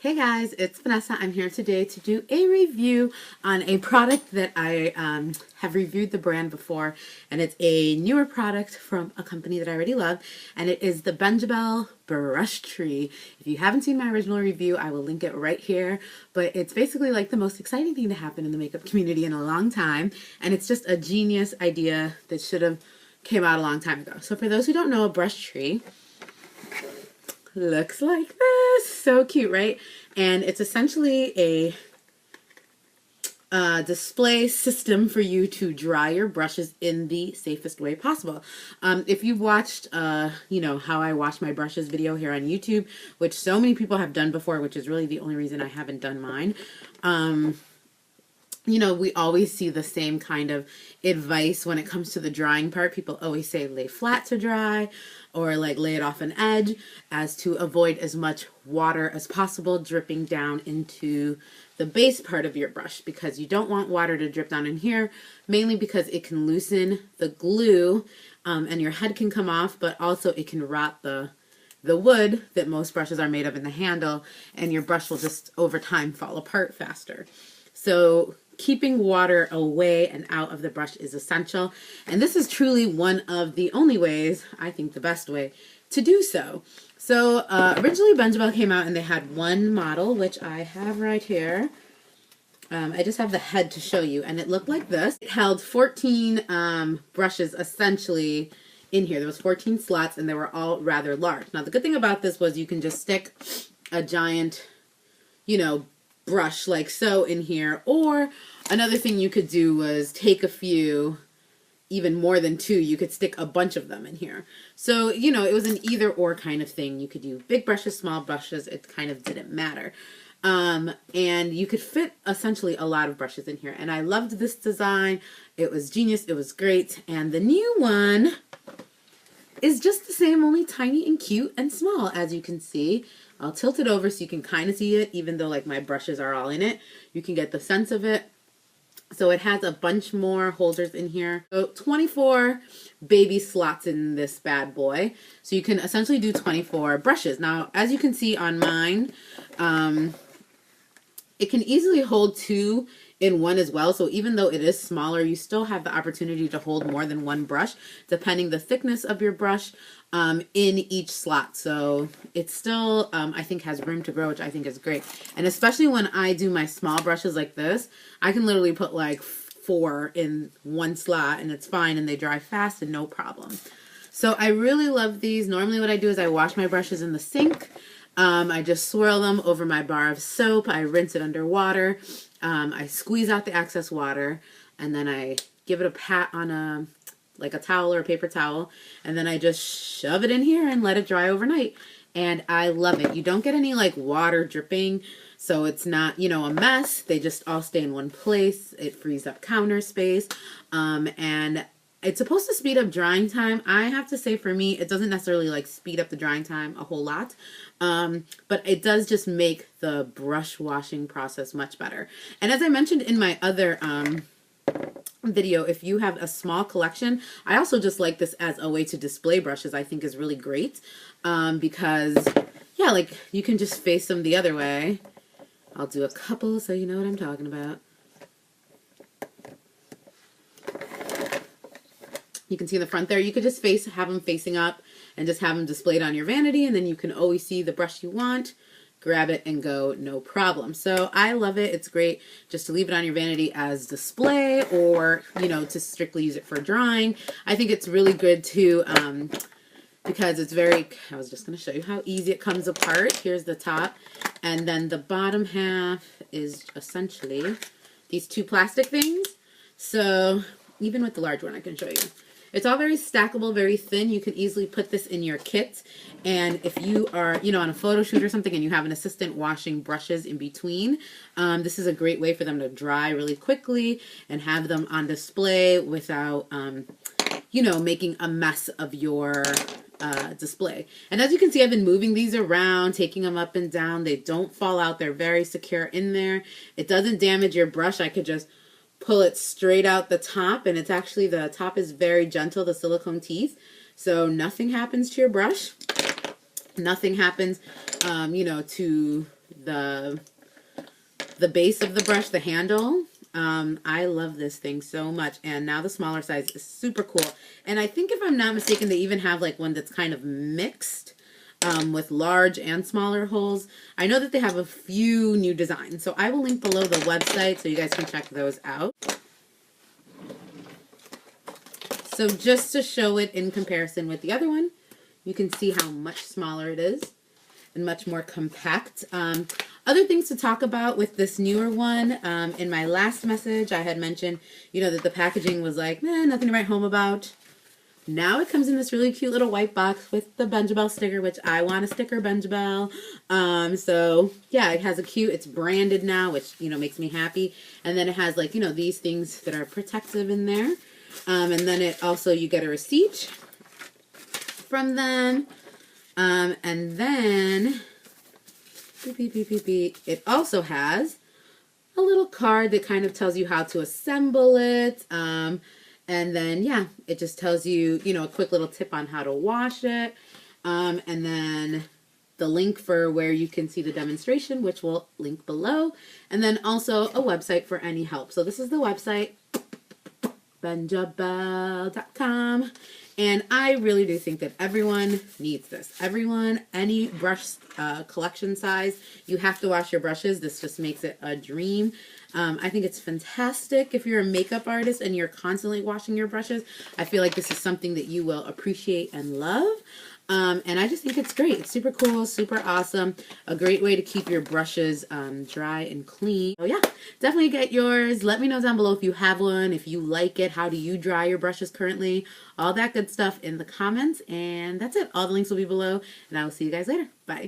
Hey guys, it's Vanessa. I'm here today to do a review on a product that I have reviewed the brand before, and it's a newer product from a company that I already love, and it is the Benjabelle Brush Tree. If you haven't seen my original review, I will link it right here, but it's basically like the most exciting thing to happen in the makeup community in a long time, and it's just a genius idea that should have came out a long time ago. So for those who don't know, a brush tree looks like this. So cute, right? And it's essentially a display system for you to dry your brushes in the safest way possible. If you've watched, how I wash my brushes video here on YouTube, which so many people have done before, which is really the only reason I haven't done mine, we always see the same kind of advice when it comes to the drying part. People always say lay flat to dry, or like lay it off an edge, as to avoid as much water as possible dripping down into the base part of your brush, because you don't want water to drip down in here, mainly because it can loosen the glue and your head can come off, but also it can rot the wood that most brushes are made of in the handle, and your brush will just over time fall apart faster. So keeping water away and out of the brush is essential, and this is truly one of the only ways, I think the best way, to do so. So originally Benjabelle came out and they had one model, which I have right here. I just have the head to show you, and it looked like this. It held 14 brushes essentially in here. There was 14 slots, and they were all rather large. Now the good thing about this was you can just stick a giant, brush like so in here, or another thing you could do was take a few, even more than two, you could stick a bunch of them in here. So, it was an either or kind of thing. You could do big brushes, small brushes, it kind of didn't matter. And you could fit essentially a lot of brushes in here. And I loved this design. It was genius. It was great. And the new one is just the same, only tiny and cute and small, as you can see. I'll tilt it over so you can kind of see it, even though like my brushes are all in it. You can get the sense of it. So it has a bunch more holders in here. So 24 baby slots in this bad boy. So you can essentially do 24 brushes. Now, as you can see on mine, it can easily hold 2 in one as well. So even though it is smaller, you still have the opportunity to hold more than one brush, depending the thickness of your brush in each slot. So it still, I think, has room to grow, which I think is great. And especially when I do my small brushes like this, I can literally put like 4 in one slot and it's fine, and they dry fast and no problem. So I really love these. Normally what I do is I wash my brushes in the sink. I just swirl them over my bar of soap. I rinse it under water. I squeeze out the excess water, and then I give it a pat on a towel or a paper towel, and then I just shove it in here and let it dry overnight. And I love it. You don't get any like water dripping, so it's not, a mess. They just all stay in one place. It frees up counter space, and it's supposed to speed up drying time. I have to say, for me, it doesn't necessarily like speed up the drying time a whole lot, but it does just make the brush washing process much better. And as I mentioned in my other video, if you have a small collection, I also just like this as a way to display brushes. I think is really great, because yeah, like you can just face them the other way. I'll do a couple so you know what I'm talking about. You can see in the front there, you could just have them facing up and just have them displayed on your vanity, and then you can always see the brush you want, grab it and go, no problem. So I love it. It's great just to leave it on your vanity as display, or, to strictly use it for drying. I think it's really good too, because it's I was just going to show you how easy it comes apart. Here's the top, and then the bottom half is essentially these 2 plastic things. So even with the large one, I can show you. It's all very stackable, very thin. You can easily put this in your kit. And if you are, on a photo shoot or something and you have an assistant washing brushes in between, this is a great way for them to dry really quickly and have them on display without, making a mess of your display. And as you can see, I've been moving these around, taking them up and down. They don't fall out. They're very secure in there. It doesn't damage your brush. I could just pull it straight out the top, and it's actually, the top is very gentle, the silicone teeth, so nothing happens to your brush. Nothing happens, to the base of the brush, the handle. I love this thing so much, and now the smaller size is super cool. And I think if I'm not mistaken, they even have like one that's kind of mixed with large and smaller holes. I know that they have a few new designs, so I will link below the website so you guys can check those out. So just to show it in comparison with the other one, you can see how much smaller it is and much more compact. Other things to talk about with this newer one, in my last message I had mentioned, you know, that the packaging was like, nothing to write home about. Now it comes in this really cute little white box with the Benjabelle sticker, which I want a sticker, Benjabelle. So yeah, it has it's branded now, which, you know, makes me happy. And then it has like, you know, these things that are protective in there. And then it also, you get a receipt from them. And then it also has a little card that kind of tells you how to assemble it. And then, yeah, it just tells you, you know, a quick little tip on how to wash it. And then the link for where you can see the demonstration, which we'll link below. And then also a website for any help. So this is the website, Benjabelle.com. And I really do think that everyone needs this. Everyone, any brush collection size, you have to wash your brushes. This just makes it a dream. I think it's fantastic if you're a makeup artist and you're constantly washing your brushes. I feel like this is something that you will appreciate and love. And I just think it's great. It's super cool, super awesome. A great way to keep your brushes dry and clean. So yeah, definitely get yours. Let me know down below if you have one, if you like it. How do you dry your brushes currently? All that good stuff in the comments. And that's it. All the links will be below. And I will see you guys later. Bye.